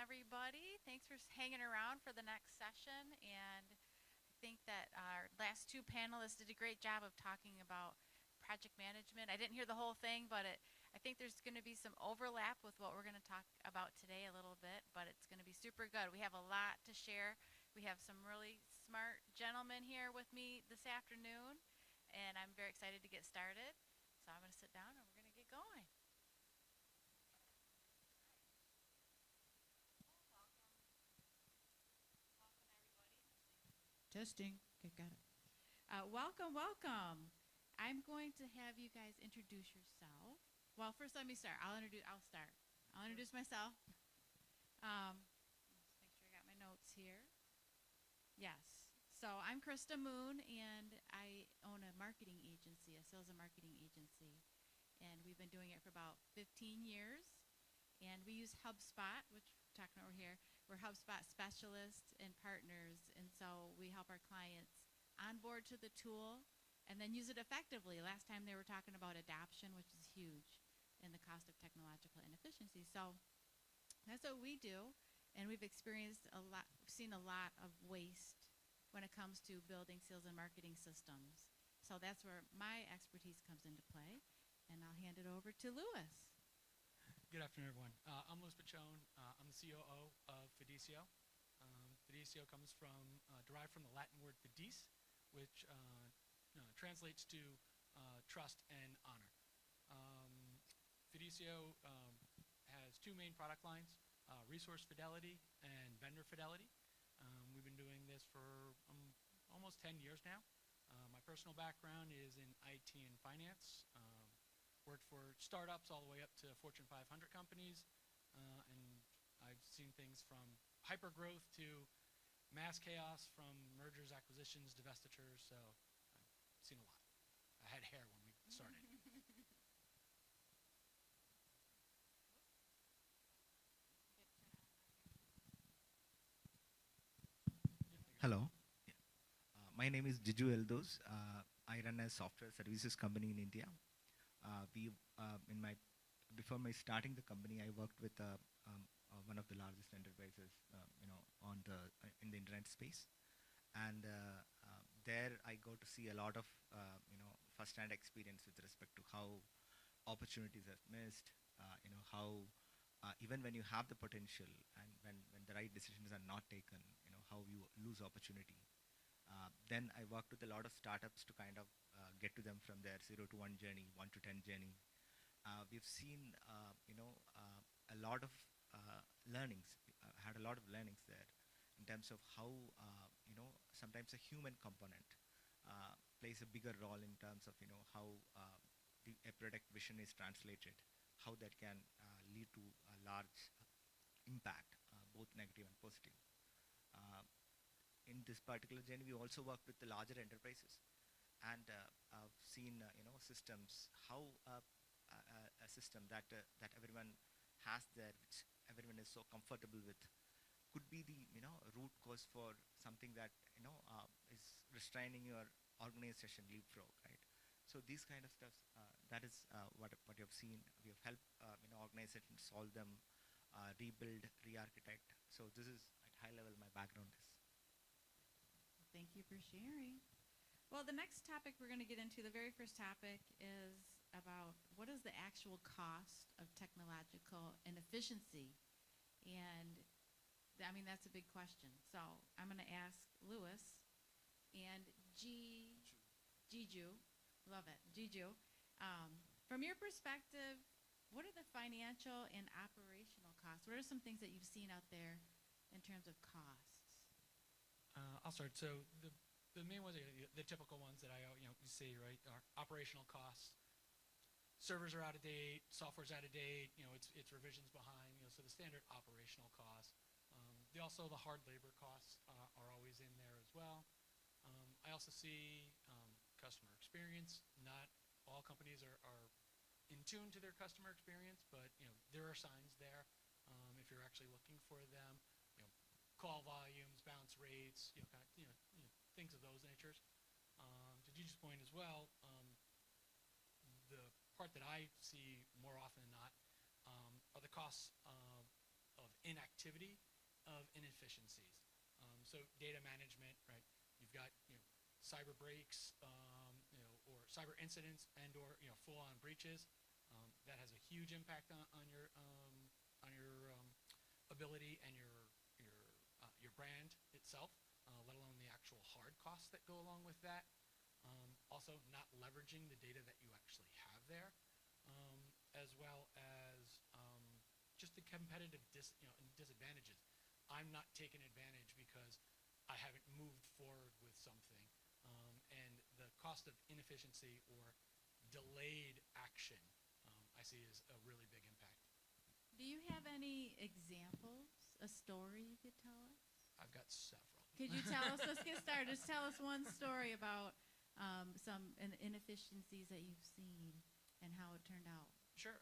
everybody. Thanks for hanging around for the next session. And I think that our last two panelists did a great job of talking about project management. I didn't hear the whole thing, but I think there's going to be some overlap with what we're going to talk about today a little bit, but it's going to be super good. We have a lot to share. We have some really smart gentlemen here with me this afternoon, and I'm very excited to get started. So I'm going to sit down and we're going to get going. Testing. Okay, got it. Welcome, welcome. I'm going to have you guys introduce yourself. Well, first let me start. I'll start. I'll introduce myself. Let's make sure I got my notes here. Yes. So I'm Krista Moon, and I own a marketing agency, a sales and marketing agency, and we've been doing it for about 15 years. And we use HubSpot, which we're talking over here. We're HubSpot specialists and partners, and so we help our clients onboard to the tool and then use it effectively. Last time they were talking about adoption, which is huge in the cost of technological inefficiency. So that's what we do, and we've experienced a lot, we've seen a lot of waste when it comes to building sales and marketing systems. So that's where my expertise comes into play, and I'll hand it over to Louis. Good afternoon, everyone. I'm Louis Pachone. I'm the COO of Fiducio. Fiducio comes from, derived from the Latin word fides, which translates to trust and honor. Fiducio has two main product lines, resource fidelity and vendor fidelity. We've been doing this for almost 10 years now. My personal background is in IT and finance. Worked for startups all the way up to Fortune 500 companies, and I've seen things from hypergrowth to mass chaos, from mergers, acquisitions, divestitures, so I've seen a lot. I had hair when we started. Hello. Yeah. My name is Jiju Eldos. I run a software services company in India. Before my starting the company, I worked with one of the largest enterprises, in the internet space, and there I go to see a lot of first-hand experience with respect to how opportunities are missed. How even when you have the potential and when the right decisions are not taken, how you lose opportunity. Then I worked with a lot of startups to kind of get to them from their 0 to 1 journey, 1 to 10 journey. We've seen, a lot of learnings, had a lot of learnings there in terms of how, sometimes a human component plays a bigger role in terms of, how a product vision is translated, how that can lead to a large impact, both negative and positive. In this particular journey, we also work with the larger enterprises, and I've seen systems, how a system that everyone has there, which everyone is so comfortable with, could be the root cause for something that is restraining your organization leapfrog, right? So these kind of stuff, that is what you have seen. We have helped organizations solve them, rebuild, re-architect. So this is at high level my background is. Thank you for sharing. Well, the next topic we're going to get into, the very first topic, is about what is the actual cost of technological inefficiency? And I mean, that's a big question. So I'm going to ask Louis and Jiju, love it, Jiju, from your perspective, what are the financial and operational costs? What are some things that you've seen out there in terms of costs? I'll start. So the main ones, the typical ones that you see, right, are operational costs. Servers are out of date, software's out of date, it's revisions behind, so the standard operational costs. Also the hard labor costs are always in there as well. I also see customer experience. Not all companies are in tune to their customer experience, but there are signs there if you're actually looking for them. Call volumes, bounce rates, things of those natures. To Gigi's point as well, the part that I see more often than not are the costs of inactivity of inefficiencies. So data management, right? You've got cyber breaks, or cyber incidents, and/or full-on breaches. That has a huge impact on your ability and your brand itself, let alone the actual hard costs that go along with that. Also, not leveraging the data that you actually have there, as well as just the competitive disadvantages. I'm not taking advantage because I haven't moved forward with something, and the cost of inefficiency or delayed action, I see as a really big impact. Do you have any examples, a story you could tell us? I've got several. Could you tell us, let's get started, just tell us one story about some inefficiencies that you've seen and how it turned out. Sure.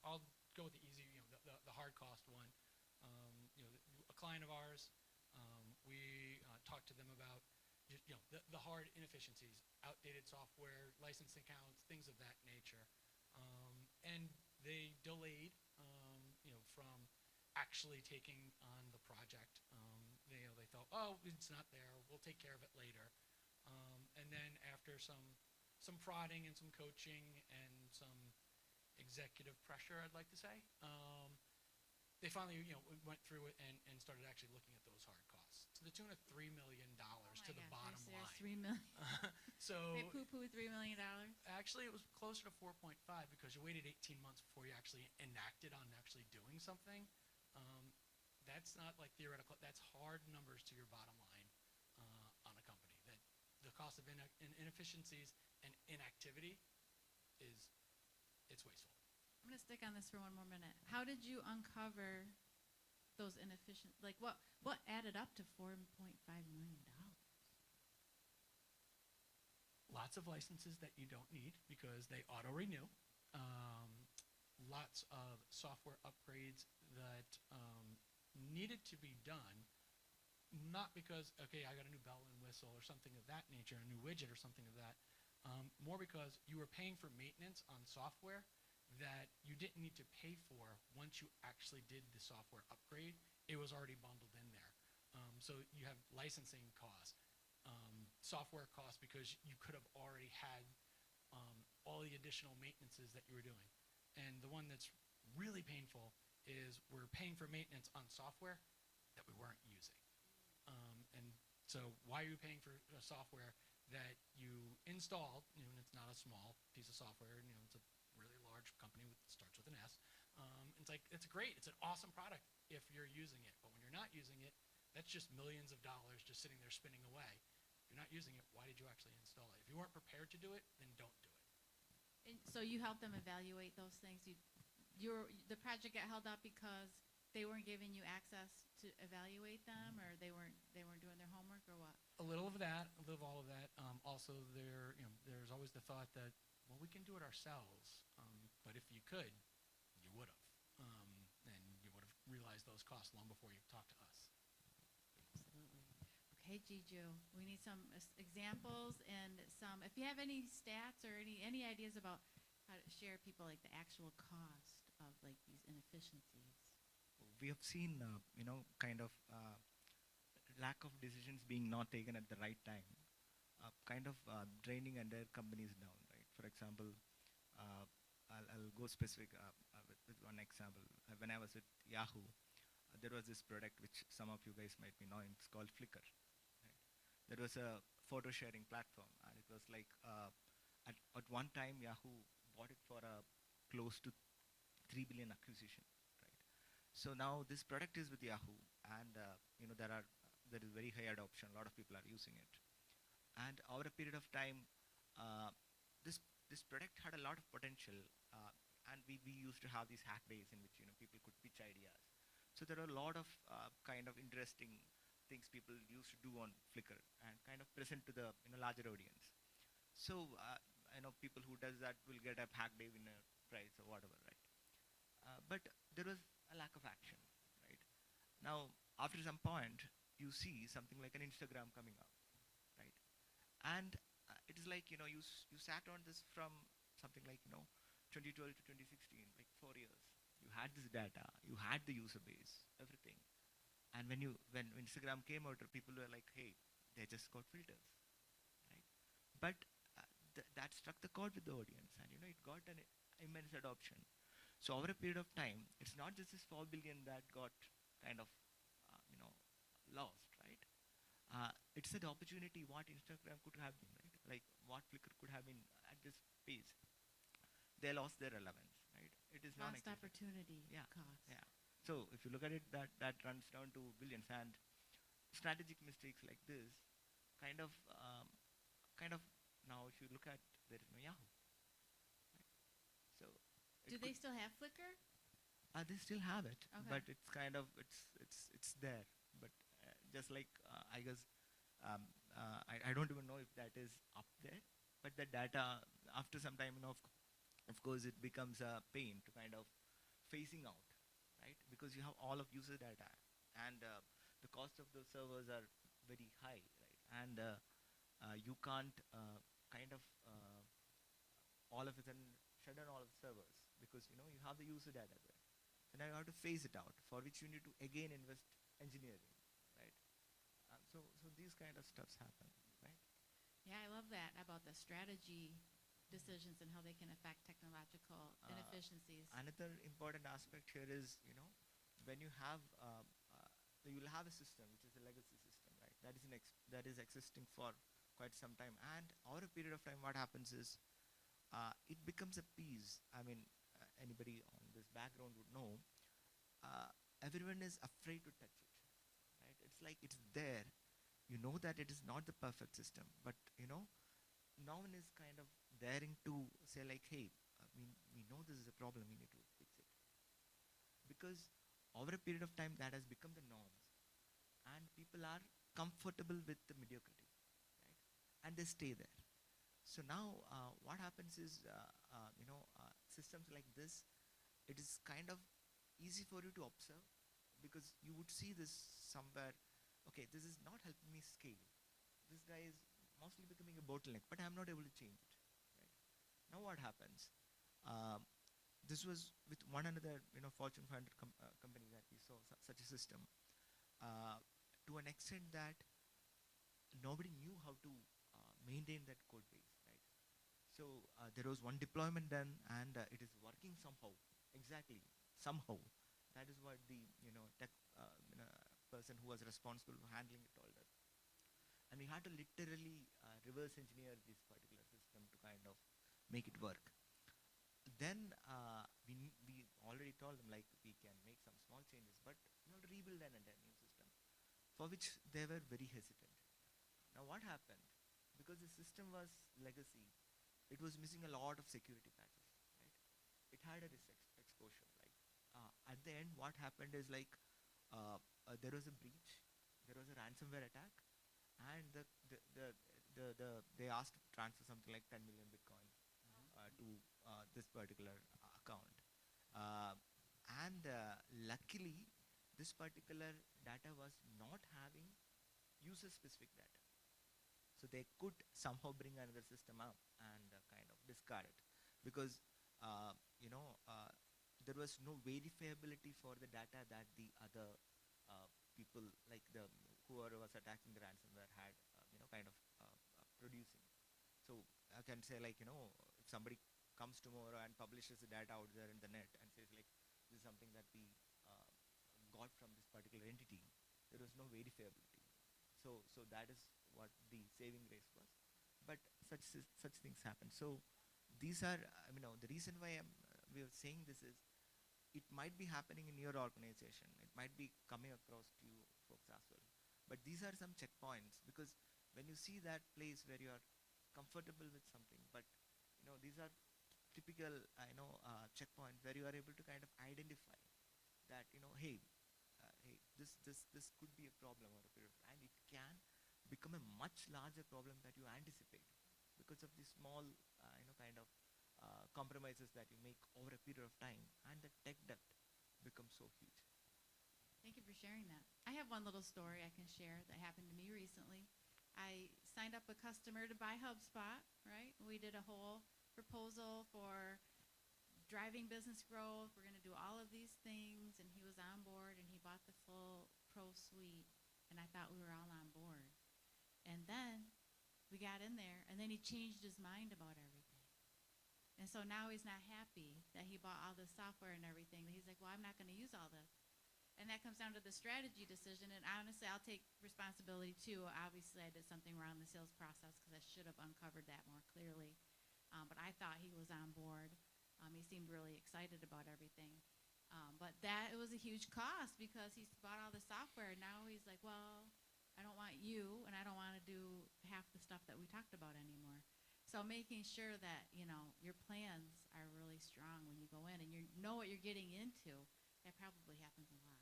I'll go with the easy, the hard cost one. A client of ours, we talked to them about the hard inefficiencies, outdated software, license accounts, things of that nature, and they delayed, from actually taking on the project. They thought, oh, it's not there. We'll take care of it later. And then after some prodding and some coaching and some executive pressure, I'd like to say, they finally went through it and started actually looking at those hard costs to the tune of $3 million to the bottom line. $3 million. So They poo-poo $3 million. actually, it was closer to 4.5 because you waited 18 months before you actually enacted on actually doing something. That's not like theoretical. That's hard numbers to your bottom line on a company. That the cost of inefficiencies and inactivity it's wasteful. I'm going to stick on this for one more minute. How did you uncover those inefficient, like what added up to $4.5 million? Lots of licenses that you don't need because they auto-renew. Lots of software upgrades that needed to be done, not because, okay, I got a new bell and whistle or something of that nature, a new widget or something of that, more because you were paying for maintenance on software that you didn't need to pay for once you actually did the software upgrade. It was already bundled in there. So you have licensing costs, software costs because you could have already had all the additional maintenances that you were doing. And the one that's really painful is we're paying for maintenance on software that we weren't using. And so why are you paying for a software that you installed, and it's not a small piece of software, it's a really large company that starts with an S. It's like, it's great, it's an awesome product if you're using it, but when you're not using it, that's just millions of dollars just sitting there spinning away. If you're not using it, why did you actually install it? If you weren't prepared to do it, then don't do it. And so you help them evaluate those things. The project got held up because they weren't giving you access to evaluate them, or they weren't doing their homework, or what? A little of that, a little of all of that. Also, there's always the thought that, well, we can do it ourselves. But if you could, you would have. And you would have realized those costs long before you talked to us. Absolutely. Okay, Jiju, we need some examples and some, if you have any stats or any ideas about how to share people like the actual cost of like these inefficiencies. We have seen, kind of lack of decisions being not taken at the right time, kind of draining entire companies down, right? For example, I'll go specific with one example. When I was at Yahoo, there was this product which some of you guys might be knowing. It's called Flickr. Right? That was a photo sharing platform, and it was like at one time Yahoo bought it for close to 3 billion acquisition. So now this product is with Yahoo, and there is very high adoption. A lot of people are using it, and over a period of time, this product had a lot of potential, and we used to have these hack days in which people could pitch ideas. So there are a lot of kind of interesting things people used to do on Flickr and kind of present to the larger audience. So people who does that will get a hack day winner prize or whatever, right? But there was a lack of action, right? Now, after some point, you see something like an Instagram coming up, right? And it is like, you sat on this from something like, 2012 to 2016, like 4 years. you had this data, you had the user base, everything. And when Instagram came out, people were like, hey, they just got filters, right? But that struck the chord with the audience, and it got an immense adoption. So over a period of time, it's not just this 4 billion that got kind of lost, right? It's an opportunity what Instagram could have been, right? Like what Flickr could have been at this pace. They lost their relevance, right? It is Lost non-existent. opportunity Yeah, cost. yeah. So if you look at it, that runs down to billions, and strategic mistakes like this kind of kind of now if you look at, there is no Yahoo, right? So Do it they could, still have Flickr? they still have it, Okay. but it's kind of it's there. But just like I guess I don't even know if that is up there, but the data after some time, of course, it becomes a pain to kind of phasing out, right? Because you have all of user data, and the cost of those servers are very high, right? And you can't kind of all of a sudden shut down all of the servers because you have the user data there. So now you have to phase it out, for which you need to again invest engineering, right? So these kind of stuffs happen, right? Yeah, I love that about the strategy decisions and how they can affect technological inefficiencies. Another important aspect here is, when you have, you'll have a system which is a legacy system, right? That is existing for quite some time, and over a period of time, what happens is, it becomes a piece. I mean, anybody on this background would know. Everyone is afraid to touch it, right? It's like it's there. You know that it is not the perfect system, but no one is kind of daring to say like, hey, we know this is a problem, we need to fix it. Because over a period of time, that has become the norms, and people are comfortable with the mediocrity, right? And they stay there. So now, what happens is, systems like this, it is kind of easy for you to observe, because you would see this somewhere. Okay, this is not helping me scale. This guy is mostly becoming a bottleneck, but I'm not able to change it. Right? Now what happens? This was with one another, Fortune 500 company that we saw such a system, to an extent that nobody knew how to maintain that code base, right? So there was one deployment done, and it is working somehow. Exactly, somehow. That is what the tech person who was responsible for handling it told us. And we had to literally reverse engineer this particular system to kind of make it work. Then we already told them like we can make some small changes, but we have to rebuild an entire new system, for which they were very hesitant. Now what happened? Because the system was legacy, it was missing a lot of security patches, right? It had a risk exposure. Like at the end, what happened is like there was a breach, there was a ransomware attack, and they asked to transfer something like 10 million Bitcoin to this particular account. Uh, and luckily, this particular data was not having user-specific data. So they could somehow bring another system up and kind of discard it, because there was no verifiability for the data that the other people, like the whoever was attacking the ransomware, had kind of producing. So I can say like if somebody comes tomorrow and publishes the data out there in the net and says like this is something that we got from this particular entity, there was no verifiability. So that is what the saving grace was. But such things happen. So these are the reason why we are saying this is, it might be happening in your organization, it might be coming across to you folks as well. But these are some checkpoints, because when you see that place where you are comfortable with something, but these are typical checkpoints where you are able to kind of identify that hey, this could be a problem or a period of, and it can become a much larger problem that you anticipate, because of the small kind of compromises that you make over a period of time, and the tech debt becomes so huge. Thank you for sharing that. I have one little story I can share that happened to me recently. I signed up a customer to buy HubSpot, right? We did a whole proposal for driving business growth. We're going to do all of these things. And he was on board and he bought the full pro suite. And I thought we were all on board. And then we got in there and then he changed his mind about everything. And so now he's not happy that he bought all this software and everything. He's like, well, I'm not going to use all this. And that comes down to the strategy decision. And honestly, I'll take responsibility too. Obviously, I did something wrong in the sales process because I should have uncovered that more clearly. But I thought he was on board. He seemed really excited about everything. But it was a huge cost because he bought all the software. And now he's like, well, I don't want you, and I don't want to do half the stuff that we talked about anymore. So making sure that, your plans are really strong when you go in and you know what you're getting into, that probably happens a lot.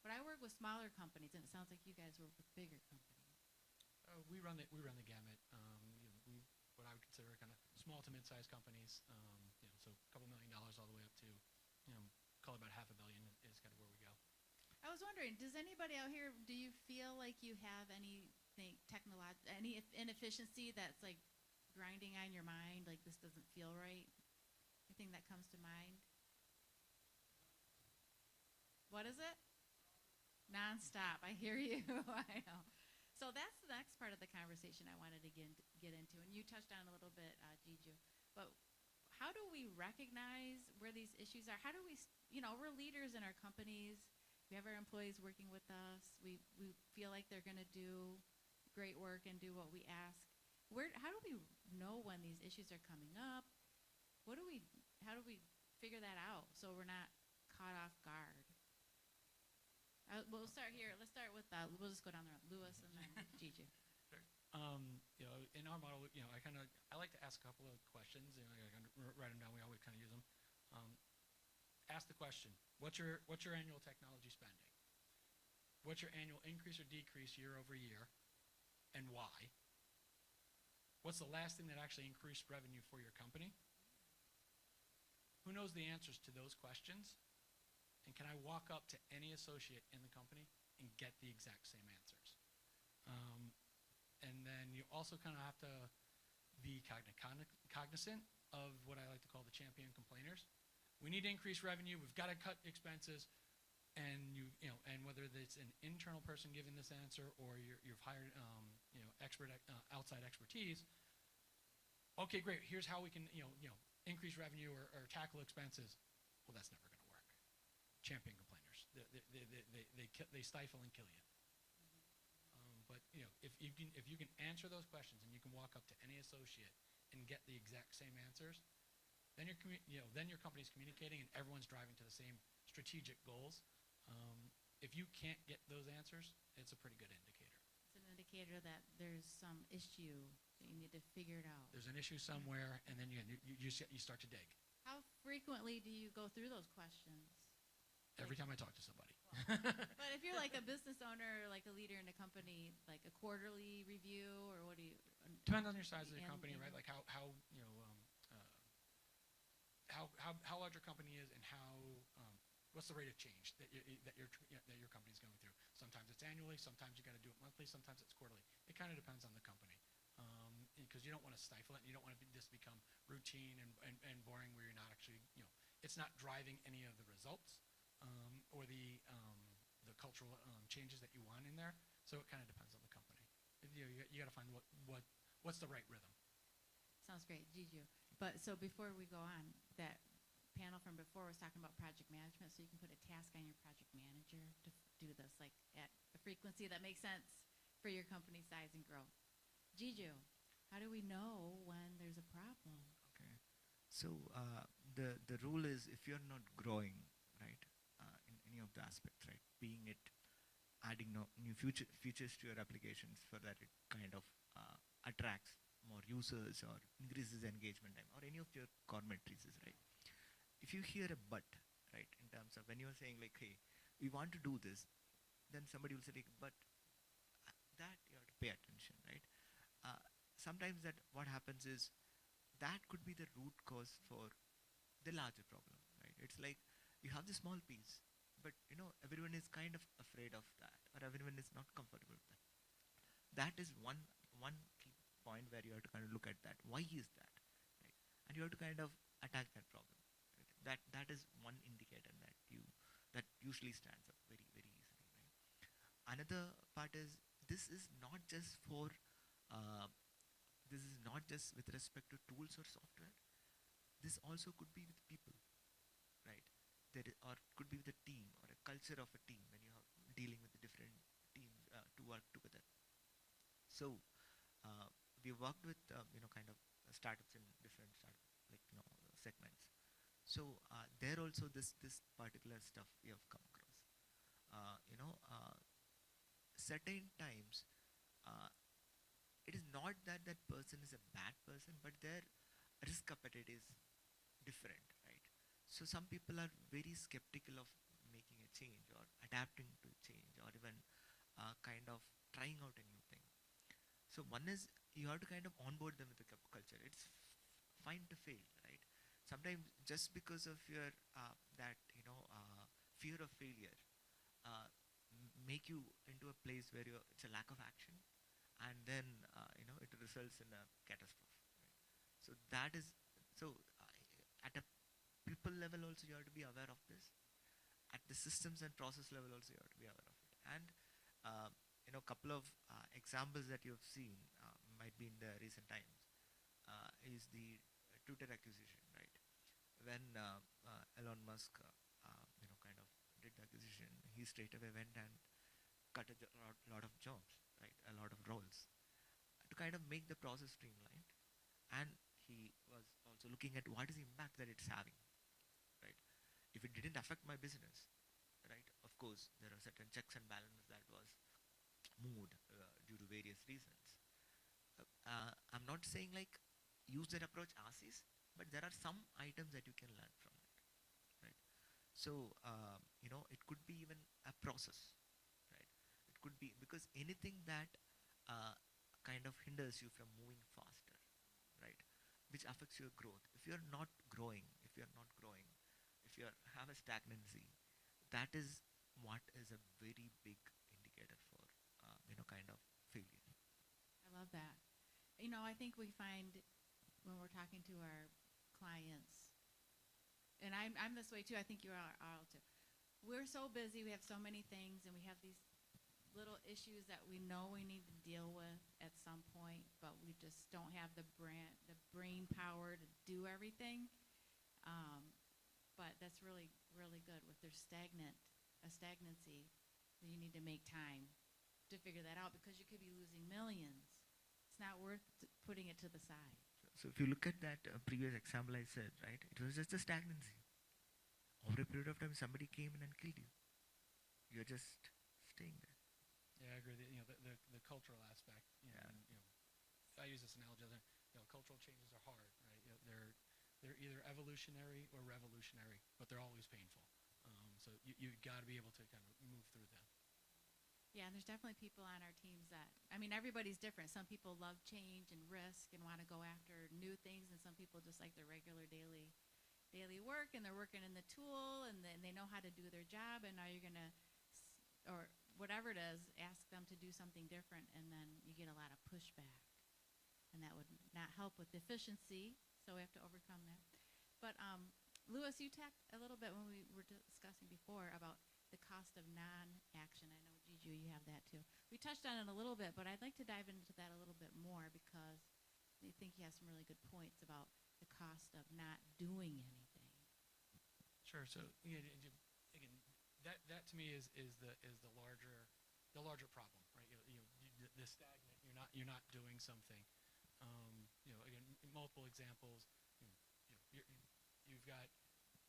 But I work with smaller companies, and it sounds like you guys work with bigger companies. We run the gamut. What I would consider kind of small to mid-sized companies. So a couple $1 million all the way up to, call it about $500 million is kind of where we go. I was wondering, does anybody out here, do you feel like you have any inefficiency that's like grinding on your mind, like this doesn't feel right? Anything that comes to mind? What is it? Nonstop. I hear you. I know. So that's the next part of the conversation I wanted to get into, and you touched on a little bit, Jiju. But how do we recognize where these issues are? How do we, we're leaders in our companies. We have our employees working with us. We feel like they're going to do great work and do what we ask. How do we know when these issues are coming up? How do we figure that out so we're not caught off guard? We'll start here. Let's start with we'll just go down there. Louis and then Gigi. Sure. In our model, I like to ask a couple of questions. I kind of write them down. We always kind of use them. Ask the question: What's your annual technology spending? What's your annual increase or decrease year over year, and why? What's the last thing that actually increased revenue for your company? Who knows the answers to those questions? And can I walk up to any associate in the company and get the exact same answers? And then you also kind of have to be cognizant of what I like to call the champion complainers. We need to increase revenue. We've got to cut expenses. And and whether it's an internal person giving this answer or you've hired outside expertise. Okay, great. Here's how we can increase revenue or tackle expenses. Well, that's never going to work. Champion complainers. They stifle and kill you. But if you can answer those questions and you can walk up to any associate and get the exact same answers, then your company's communicating and everyone's driving to the same strategic goals. If you can't get those answers, it's a pretty good indicator. It's an indicator that there's some issue that you need to figure it out. There's an issue somewhere, and then you start to dig. How frequently do you go through those questions? Every time I talk to somebody. But if you're like a business owner, like a leader in a company, like a quarterly review, or what do you? Depends on your size of the company, right? Like how large your company is and what's the rate of change that your company's going through. Sometimes it's annually, sometimes you got to do it monthly, sometimes it's quarterly. It kind of depends on the company, because you don't want to stifle it. And you don't want this become routine and boring where you're not actually it's not driving any of the results or the cultural changes that you want in there. So it kind of depends on the company. You got to find what's the right rhythm. Sounds great, Gigi. But so before we go on, that panel from before was talking about project management, so you can put a task on your project manager to do this, like at a frequency that makes sense for your company size and growth. Gigi, how do we know when there's a problem? Okay. So the rule is if you're not growing, right, in any of the aspects, right, being it adding new features to your applications for that it kind of attracts more users or increases engagement time or any of your core matrices, right? If you hear a but, right, in terms of when you're saying like, hey, we want to do this, then somebody will say like, but that you have to pay attention, right? Sometimes that what happens is that could be the root cause for the larger problem, right? It's like you have the small piece, but everyone is kind of afraid of that, or everyone is not comfortable with that. That is one key point where you have to kind of look at that. Why is that, right? And you have to kind of attack that problem. Right? usually stands up very, very easily, right? Another part is this is not just for uh, this is not just with respect to tools or software. This also could be with people, right? Or could be with a team or a culture of a team when you are dealing with the different teams to work together. So we worked with kind of startups in different startup segments. So there also this particular stuff we have come across. Certain times uh, it is not that that person is a bad person, but their risk appetite is different, right? So some people are very skeptical of making a change or adapting to change or even kind of trying out a new thing. So one is you have to kind of onboard them with the culture. It's fine to fail, right? Sometimes just because of your that fear of failure make you into a place where it's a lack of action, and then it results in a catastrophe. Right? So that is so at a people level also you have to be aware of this. At the systems and process level also you have to be aware of it. And couple of examples that you have seen might be in the recent times is the Twitter acquisition, right? When Elon Musk kind of did the acquisition, he straight away went and cut a lot of jobs, right? A lot of roles to kind of make the process streamlined. And he was also looking at what is the impact that it's having, right? If it didn't affect my business, right? Of course, there are certain checks and balances that was moved due to various reasons. I'm not saying like use that approach as is, but there are some items that you can learn from it, right? So it could be even a process, right? It could be because anything that kind of hinders you from moving faster, right? Which affects your growth. If you're not growing, if you have a stagnancy, that is what is a very big indicator for kind of failure. I love that. I think we find when we're talking to our clients, and I'm this way too. I think you are all too. We're so busy. We have so many things, and we have these little issues that we know we need to deal with at some point, but we just don't have the brain power to do everything. But that's really, really good. If there's a stagnancy, then you need to make time to figure that out because you could be losing millions. It's not worth putting it to the side. So if you look at that previous example I said, right, it was just a stagnancy. Over a period of time, somebody came in and killed you. You're just staying there. Yeah, I agree. The cultural aspect. If I use this analogy, cultural changes are hard, right? They're either evolutionary or revolutionary, but they're always painful. So you've got to be able to kind of move through them. Yeah, and there's definitely people on our teams that, everybody's different. Some people love change and risk and want to go after new things, and some people just like their regular daily work, and they're working in the tool, and then they know how to do their job, and now you're going to, or whatever it is, ask them to do something different, and then you get a lot of pushback. And that would not help with efficiency, so we have to overcome that. But Louis, you talked a little bit when we were discussing before about the cost of non-action. I know, Giju, you have that too. We touched on it a little bit, but I'd like to dive into that a little bit more because I think you have some really good points about the cost of not doing anything. Sure. So again, that to me is the larger problem, right? The stagnant. You're not doing something. Again, multiple examples. You've got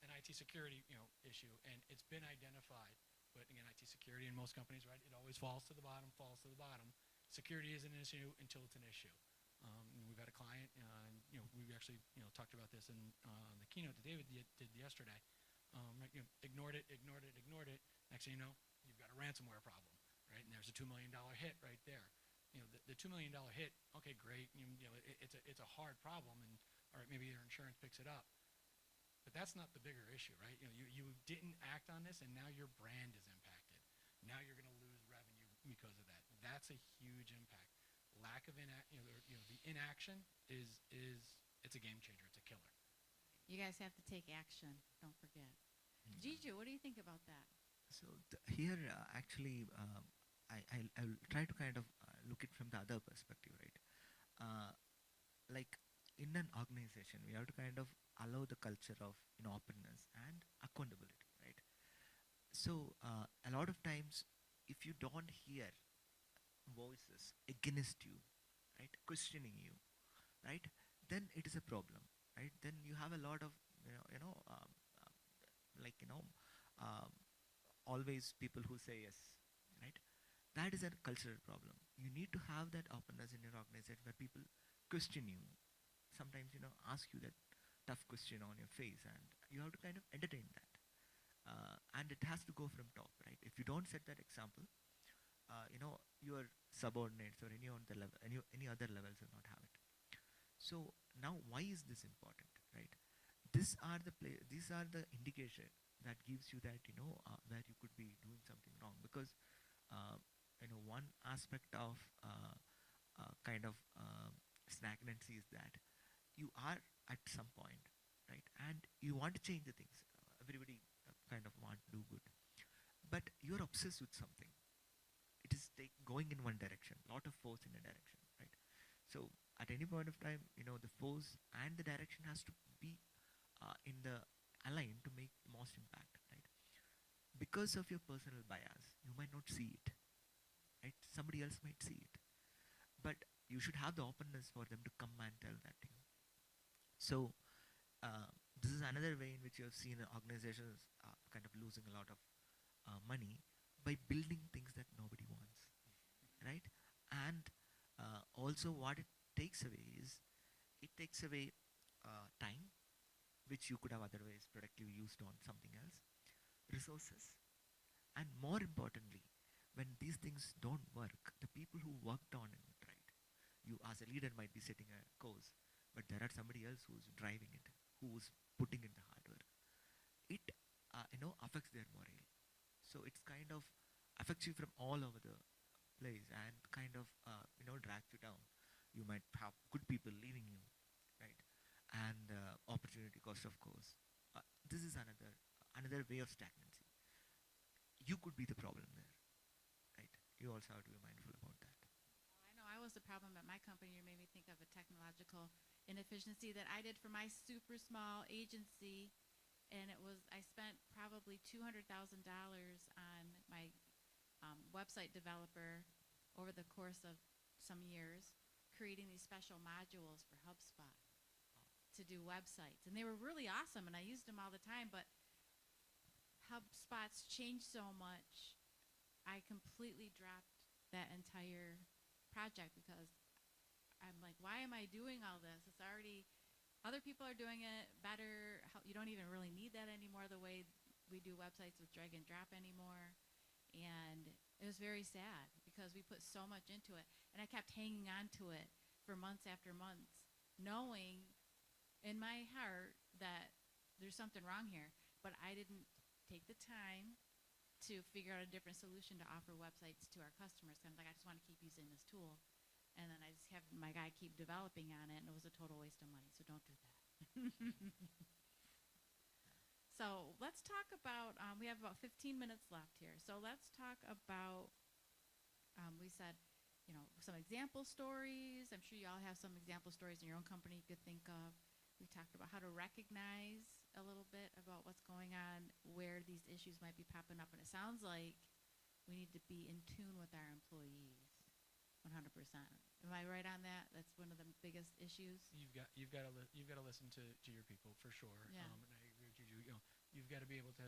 an IT security issue, and it's been identified. But again, IT security in most companies, right? It always falls to the bottom. Security isn't an issue until it's an issue. We've had a client, and we actually talked about this in the keynote that David did yesterday. Right, ignored it. Next thing you know, you've got a ransomware problem, right? And there's a $2 million hit right there. The $2 million hit. Okay, great. It's a hard problem, and all right, maybe your insurance picks it up. But that's not the bigger issue, right? You didn't act on this, and now your brand is impacted. Now you're going to lose revenue because of that. That's a huge impact. Lack of the inaction is it's a game changer. It's a killer. You guys have to take action. Don't forget. Giju, what do you think about that? So here, actually, I'll try to kind of look it from the other perspective, right? Like in an organization, we have to kind of allow the culture of openness and accountability, right? So a lot of times, if you don't hear voices against you, right, questioning you, right, then it is a problem, right? Then you have a lot of like um, always people who say yes, right? That is a cultural problem. You need to have that openness in your organization where people question you, sometimes ask you that tough question on your face, and you have to kind of entertain that. And it has to go from top, right? If you don't set that example, your subordinates or any other levels will not have it. So now, why is this important, right? These are the indication that gives you that where you could be doing something wrong, because one aspect of kind of stagnancy is that you are at some point, right, and you want to change the things. Everybody kind of want to do good, but you're obsessed with something. It is going in one direction, lot of force in a direction, right? So at any point of time, the force and the direction has to be in the align to make the most impact, right? Because of your personal bias, you might not see it, right? Somebody else might see it, but you should have the openness for them to come and tell that to you. So this is another way in which you have seen organizations kind of losing a lot of money by building things that nobody wants, right? And also, what it takes away is it takes away time, which you could have otherwise productively used on something else, resources, and more importantly, when these things don't work, the people who worked on it, right? You as a leader might be setting a course, but there are somebody else who's driving it, who's putting in the hard work. It affects their morale. So it's kind of affects you from all over the place and kind of drags you down. You might have good people leaving you, right? And opportunity cost, of course. This is another way of stagnancy. You could be the problem there, right? You also have to be mindful about that. I know I was the problem at my company. You made me think of a technological inefficiency that I did for my super small agency, and it was I spent probably $200,000 on my website developer over the course of some years, creating these special modules for HubSpot to do websites, and they were really awesome, and I used them all the time. But HubSpot's changed so much, I completely dropped that entire project because I'm like, why am I doing all this? It's already other people are doing it better. You don't even really need that anymore the way we do websites with drag and drop anymore. And it was very sad because we put so much into it, and I kept hanging on to it for months after months, knowing in my heart that there's something wrong here, but I didn't take the time to figure out a different solution to offer websites to our customers. I'm like, I just want to keep using this tool. And then I just have my guy keep developing on it, and it was a total waste of money. So don't do that. So let's talk about, we have about 15 minutes left here. So let's talk about, we said, some example stories. I'm sure you all have some example stories in your own company you could think of. We talked about how to recognize a little bit about what's going on, where these issues might be popping up. And it sounds like we need to be in tune with our employees 100%. Am I right on that? That's one of the biggest issues. You've got to listen to your people for sure. Yeah. And I agree with you. You've got to be able to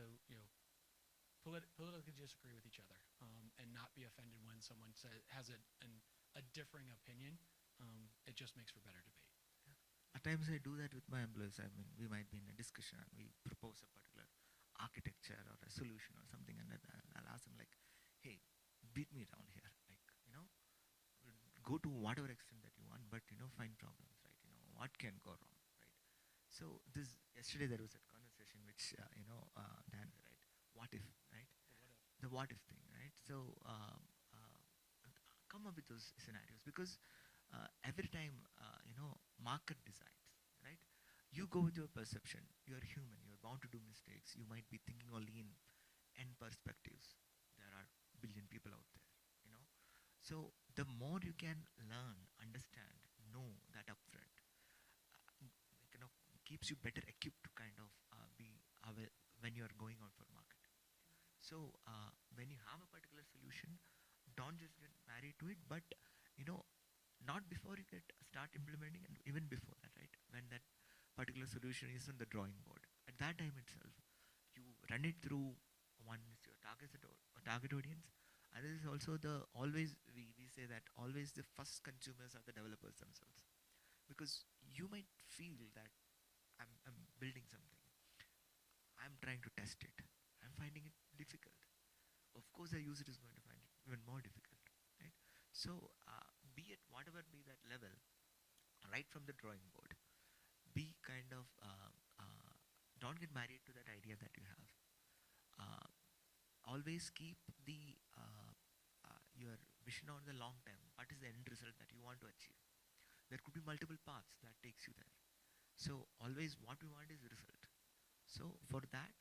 politically disagree with each other, and not be offended when someone has a differing opinion. It just makes for better debate. At times I do that with my employees. I mean, we might be in a discussion and we propose a particular architecture or a solution or something, and then I'll ask them like, "Hey, beat me down here. Like, go to whatever extent that you want, but find problems, right? What can go wrong, right?" So this yesterday there was a conversation which Dan, right? What if, right? The what if thing, right? So come up with those scenarios, because every time market decides, right? You go with your perception. You're human. You're bound to do mistakes. You might be thinking only in end perspectives, there are billion people out there, you know. So the more you can learn, understand, know that upfront, you know, keeps you better equipped to kind of be when you are going out for market. So when you have a particular solution, don't just get married to it, but you know, not before you get start implementing, and even before that, right? When that particular solution is on the drawing board, at that time itself, you run it through. One is your target audience, and this is also the always we say that always the first consumers are the developers themselves, because you might feel that I'm building something, I'm trying to test it, I'm finding it difficult. Of course, the user is going to find it even more difficult, right? So, be at whatever be that level, right from the drawing board, be kind of don't get married to that idea that you have. Uh, Always keep the your vision on the long term. What is the end result that you want to achieve? There could be multiple paths that takes you there. So always, what we want is result. So for that,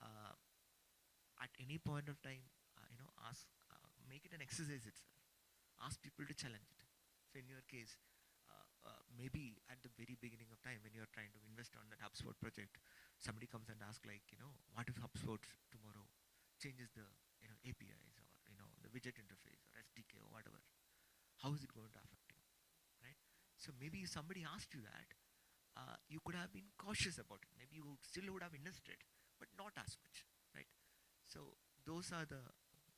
uh, at any point of time, ask, make it an exercise itself. Ask people to challenge it. So in your case, maybe at the very beginning of time when you are trying to invest on that HubSpot project, somebody comes and asks like, what if HubSpot tomorrow changes the APIs, or the widget interface or SDK or whatever? How is it going to affect you, right? So maybe if somebody asked you that, you could have been cautious about it. Maybe you still would have invested, but not as much, right? So those are the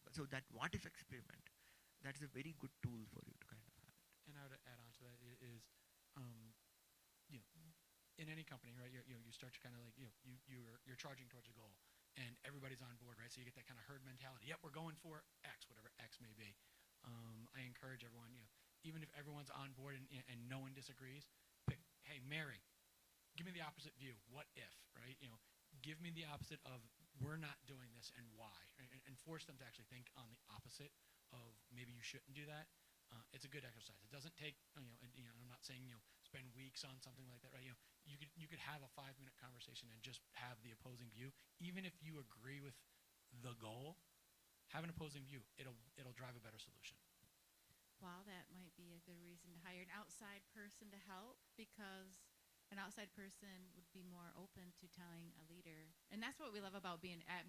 so that what if experiment, that's a very good tool for you to kind of have. And I would add on to that is, um, you know, in any company, right? You start to kind of like you're charging towards a goal, and everybody's on board, right? So you get that kind of herd mentality. Yep, we're going for X, whatever X may be. I encourage everyone, even if everyone's on board and no one disagrees, pick. Hey, Mary, give me the opposite view. What if, right? Give me the opposite of we're not doing this and why, and force them to actually think on the opposite of maybe you shouldn't do that. It's a good exercise. It doesn't take, I'm not saying, spend weeks on something like that, right? You could have a 5-minute conversation and just have the opposing view. Even if you agree with the goal, have an opposing view. It'll drive a better solution. Well, that might be a good reason to hire an outside person to help, because an outside person would be more open to telling a leader. And that's what we love about being, I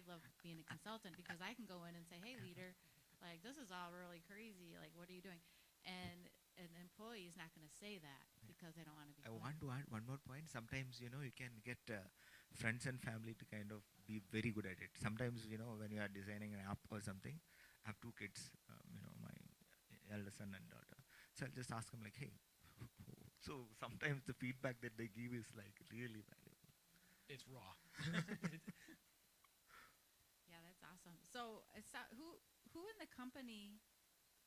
love being a consultant, because I can go in and say, hey, leader, like, this is all really crazy. Like, what are you doing? And an employee is not going to say that because they don't want to be. I want to add one more point. Sometimes you can get friends and family to kind of be very good at it. Sometimes when you are designing an app or something, I have 2 kids. My elder son and daughter. So I'll just ask them like, hey. So sometimes the feedback that they give is like really valuable. It's raw. Yeah, that's awesome. So, who in the company,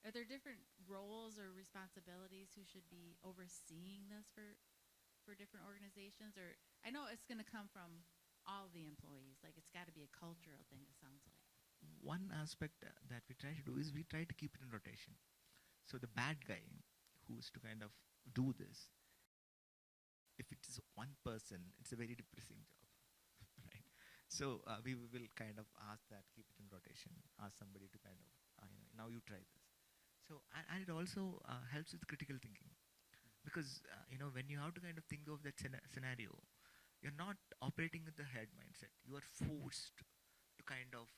are there different roles or responsibilities who should be overseeing this for different organizations? Or I know it's going to come from all the employees. Like, it's got to be a cultural thing, it sounds like. One aspect that we try to do is we try to keep it in rotation. So the bad guy who's to kind of do this, if it is one person, it's a very depressing job, right? So we will kind of ask that, keep it in rotation, ask somebody to kind of, now you try this. So and it also helps with critical thinking, because when you have to kind of think of that scenario, you're not operating with the head mindset. You are forced to kind of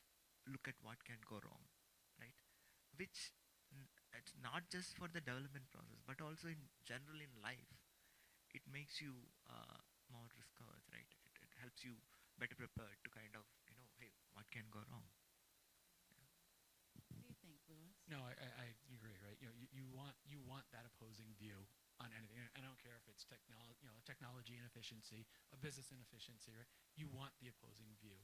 look at what can go wrong, right? Which it's not just for the development process, but also in general in life. It makes you more risk averse, right? It helps you better prepared to kind of hey, what can go wrong? What do you think, Louis? No, I agree, right? You want that opposing view on anything. I don't care if it's technology inefficiency, a business inefficiency, right? You want the opposing view,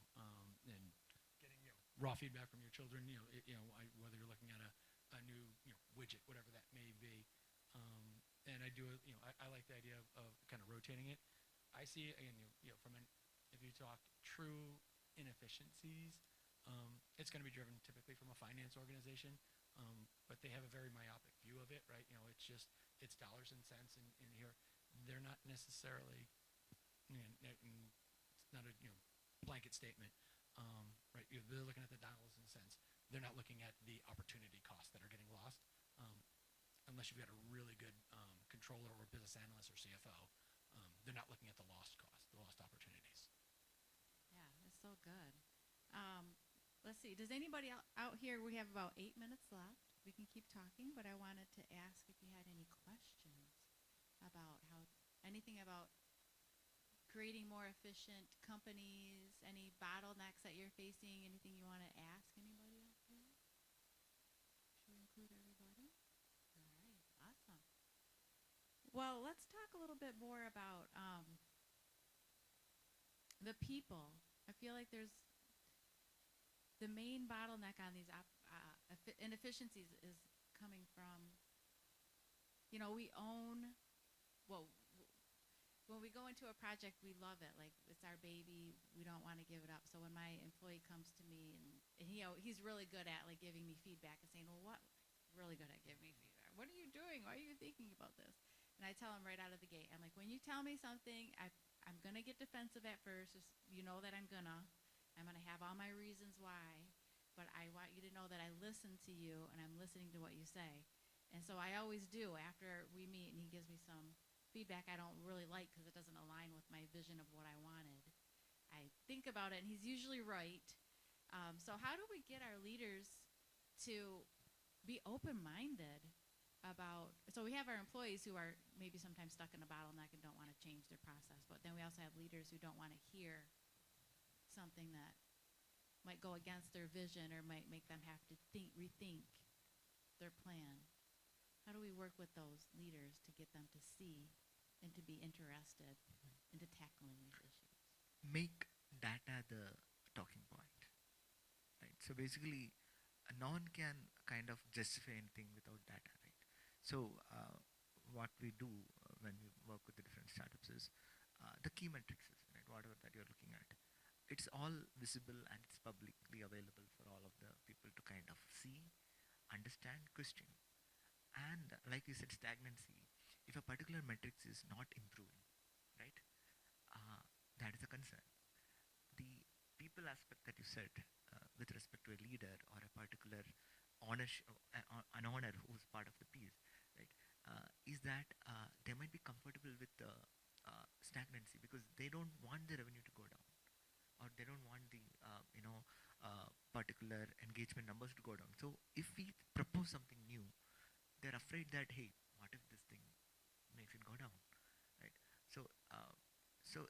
and getting raw feedback from your children. Whether you're looking at a new widget, whatever that may be. And I do, I like the idea of kind of rotating it. I see, again, if you talk true inefficiencies, it's going to be driven typically from a finance organization, but they have a very myopic view of it, right? It's dollars and cents in here. They're not necessarily, it's not a blanket statement. right? They're looking at the dollars and cents. They're not looking at the opportunity costs that are getting lost, unless you've got a really good controller or business analyst or CFO. They're not looking at the lost cost, the lost opportunities. Yeah, it's so good. Let's see. Does anybody out here? We have about 8 minutes left. We can keep talking, but I wanted to ask if you had any questions about anything about creating more efficient companies, any bottlenecks that you're facing, anything you want to ask anybody out there? Should we include everybody? All right, awesome. Well, let's talk a little bit more about the people. I feel like there's the main bottleneck on these inefficiencies is coming from, we own, well, when we go into a project, we love it. Like, it's our baby. We don't want to give it up. So when my employee comes to me and he's really good at like giving me feedback and saying, well, what? Really good at giving me feedback. What are you doing? Why are you thinking about this? And I tell him right out of the gate, I'm like, when you tell me something, I'm going to get defensive at first. Just, you know that I'm going to have all my reasons why. But I want you to know that I listen to you and I'm listening to what you say. And so I always do after we meet and he gives me some feedback I don't really like because it doesn't align with my vision of what I wanted. I think about it and he's usually right. So how do we get our leaders to be open-minded about, so we have our employees who are maybe sometimes stuck in a bottleneck and don't want to change their process, but then we also have leaders who don't want to hear something that might go against their vision or might make them have to rethink their plan. How do we work with those leaders to get them to see and to be interested into tackling these issues? Make data the talking point, right? So basically, no one can kind of justify anything without data, right? So what we do when we work with the different startups is the key metrics, right? Whatever that you're looking at, it's all visible and it's publicly available for all of the people to kind of see, understand, question. And like you said, stagnancy. If a particular metrics is not improving, right, that is a concern. The people aspect that you said, with respect to a leader or a particular an owner who's part of the piece, right, is that they might be comfortable with the stagnancy because they don't want the revenue to go down, or they don't want the particular engagement numbers to go down. So if we propose something new, they're afraid that, hey, what if this thing makes it go down, right? So so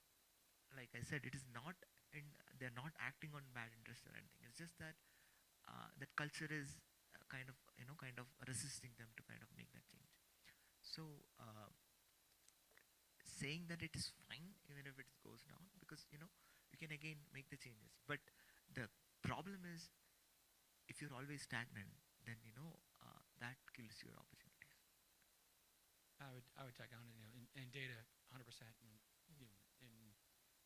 like I said, it is not in, they're not acting on bad interest or anything. It's just that that culture is kind of resisting them to kind of make that change. So saying that it is fine even if it goes down, because you can again make the changes. But the problem is, if you're always stagnant, then that kills your opportunities. I would tag on, in data 100%. And in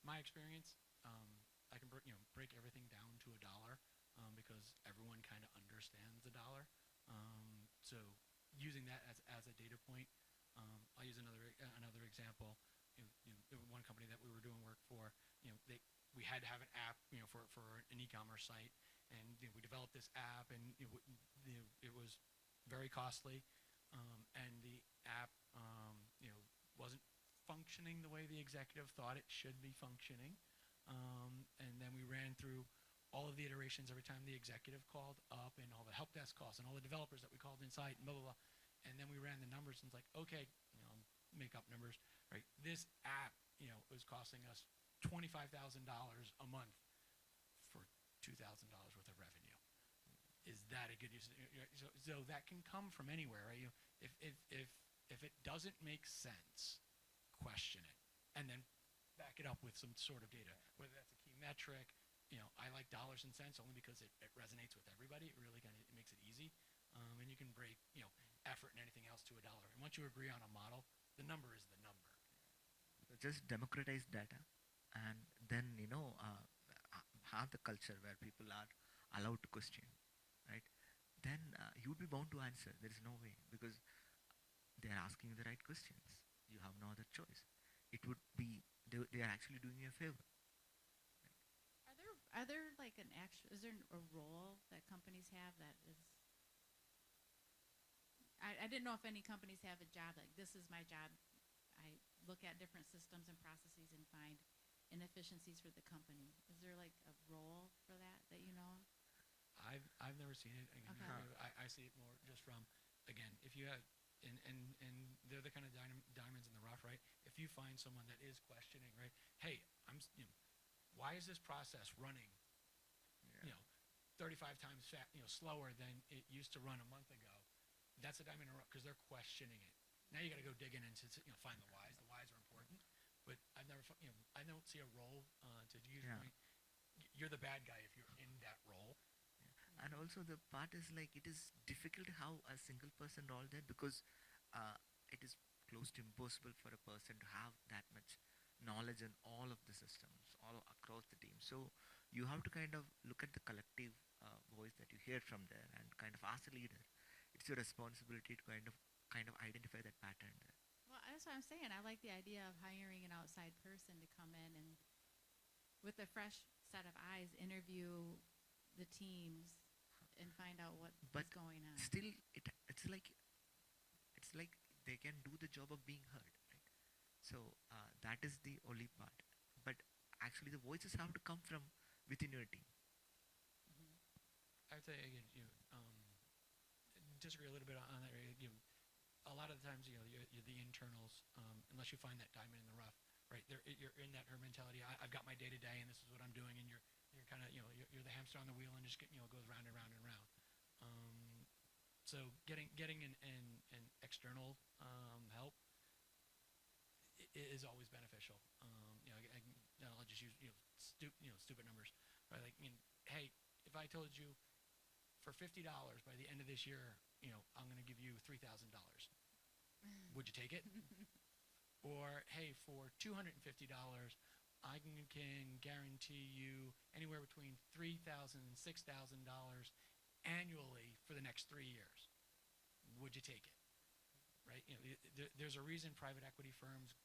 my experience, I can break everything down to a dollar, because everyone kind of understands the dollar. So using that as a data point, I'll use another example. One company that we were doing work for, we had to have an app, for an e-commerce site, and we developed this app, and it was very costly, and the app, wasn't functioning the way the executive thought it should be functioning, and then we ran through all of the iterations every time the executive called up, and all the help desk calls, and all the developers that we called inside, and blah blah blah, and then we ran the numbers, and it's like, okay, make up numbers, right? This app, was costing us $25,000 a month for $2,000 worth of revenue. Is that a good use? So that can come from anywhere, right? If it doesn't make sense, question it, and then back it up with some sort of data, whether that's a key metric. I like dollars and cents only because it resonates with everybody. It really it makes it easy, and you can break effort and anything else to a dollar. And once you agree on a model, the number is the number. So just democratize data, and then have the culture where people are allowed to question, right? Then you'd be bound to answer. There is no way, because they are asking you the right questions. You have no other choice. It would be, they are actually doing you a favor. are there like is there a role that companies have that is, I didn't know if any companies have a job, like this is my job. I look at different systems and processes and find inefficiencies for the company. Is there like a role for that you know of? I've never seen it. Again, Okay. I see it more just from, again, if you have, and they're the kind of diamonds in the rough, right? If you find someone that is questioning, right? Hey, why is this process running, you know, 35 times slower than it used to run a month ago? That's a diamond in the rough because they're questioning it. Now you got to go dig in and find the whys. The whys are important, but I've never, I don't see a role to use. Yeah. You're the bad guy if you're in that role. And also the part is like it is difficult how a single person roll there, because it is close to impossible for a person to have that much knowledge in all of the systems all across the team. So you have to kind of look at the collective voice that you hear from there and kind of ask the leader. It's your responsibility to kind of identify that pattern there. Well, that's what I'm saying. I like the idea of hiring an outside person to come in and, with a fresh set of eyes, interview the teams and find out what But is going on. still, it's like they can do the job of being heard, right? So that is the only part. But actually, the voices have to come from within your team. Mhm. I would say again, disagree a little bit on that. Right? A lot of the times, you're the internals, unless you find that diamond in the rough, right? You're in that herd mentality. I've got my day to day, and this is what I'm doing, and you're kind of, you're the hamster on the wheel, and just goes round and round and round. So getting an external help is always beneficial. I'll just use stupid numbers, right? Like, hey, if I told you for $50 by the end of this year, I'm going to give you $3,000. Would you take it? Or hey, for $250, I can guarantee you anywhere between $3,000 and $6,000 annually for the next 3 years. Would you take it? Right? There's a reason private equity firms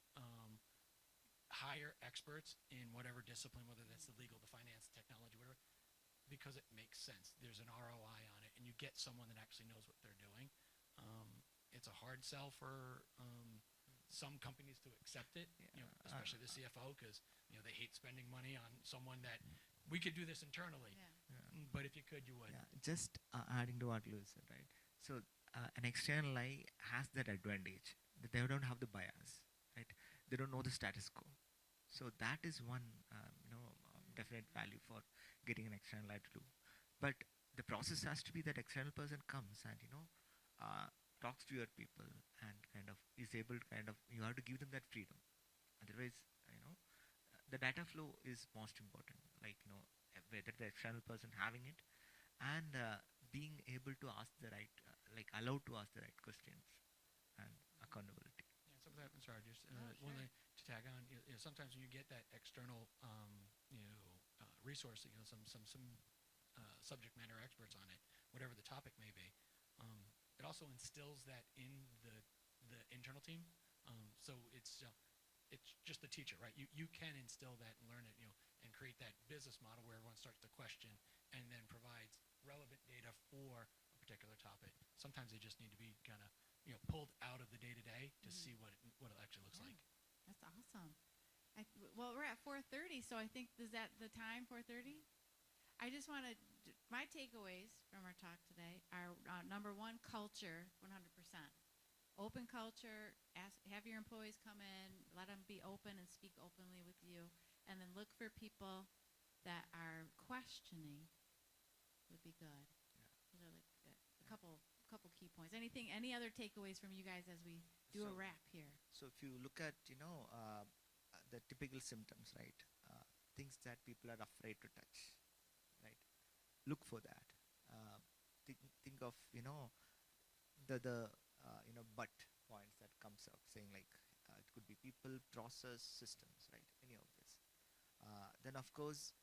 hire experts in whatever discipline, whether that's the legal, the finance, the technology, whatever, because it makes sense. There's an ROI on it, and you get someone that actually knows what they're doing. It's a hard sell for some companies to accept it, especially the CFO, because they hate spending money on someone that we could do this internally. Yeah. But if you could, you would. Yeah, just adding to what Lewis said, right? So an external eye has that advantage that they don't have the bias, right? They don't know the status quo. So that is one, definite value for getting an external eye to do. But the process has to be that external person comes and talks to your people and kind of is able to you have to give them that freedom. Otherwise, the data flow is most important. Like whether the external person having it and being able to ask the right, allowed to ask the right questions and accountability. Yeah, sometimes, I'm sorry, just one Sure. thing to tag on. Sometimes when you get that external, resource, some subject matter experts on it, whatever the topic may be, it also instills that in the internal team. So it's just the teacher, right? You can instill that and learn it, and create that business model where everyone starts to question and then provides relevant data for a particular topic. Sometimes they just need to be kind of pulled out of the day to day to see what it actually looks Yeah. like. That's awesome. Well, we're at 4:30, so I think, is that the time, 4:30? I just want to, my takeaways from our talk today are, number one, culture, 100%. Open culture, have your employees come in, let them be open and speak openly with you, and then look for people that are questioning would be good. Those are like a couple key points. Any other takeaways from you guys as we do a So- wrap here? So if you look at the typical symptoms, right? Things that people are afraid to touch, right? Look for that. Think of the but points that comes up, saying like it could be people, process, systems, right? Any of this. Then of course,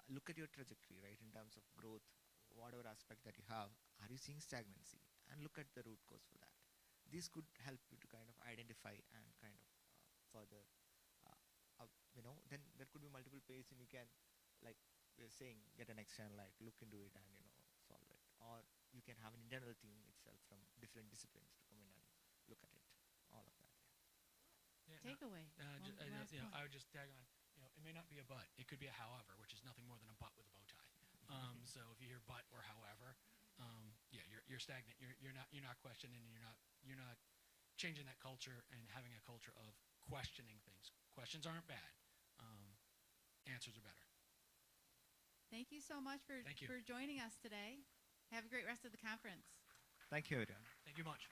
look at your trajectory, right? In terms of growth, whatever aspect that you have, are you seeing stagnancy? And look at the root cause for that. This could help you to kind of identify and kind of further, then there could be multiple ways, and you can, like we were saying get an external like look into it and solve it, or you can have an internal team itself from different disciplines to come in and look at it, all of that. Yeah, no, Takeaway. Last I point. would just tag on. It may not be a but. It could be a however, which is nothing more than a but with a bow tie. So if you hear but or however, yeah, you're stagnant. You're not questioning, and you're not changing that culture and having a culture of questioning things. Questions aren't bad. Answers are better. Thank you so much Thank you. for joining us today. Have a great rest of the conference. Thank you, everyone. Thank you much.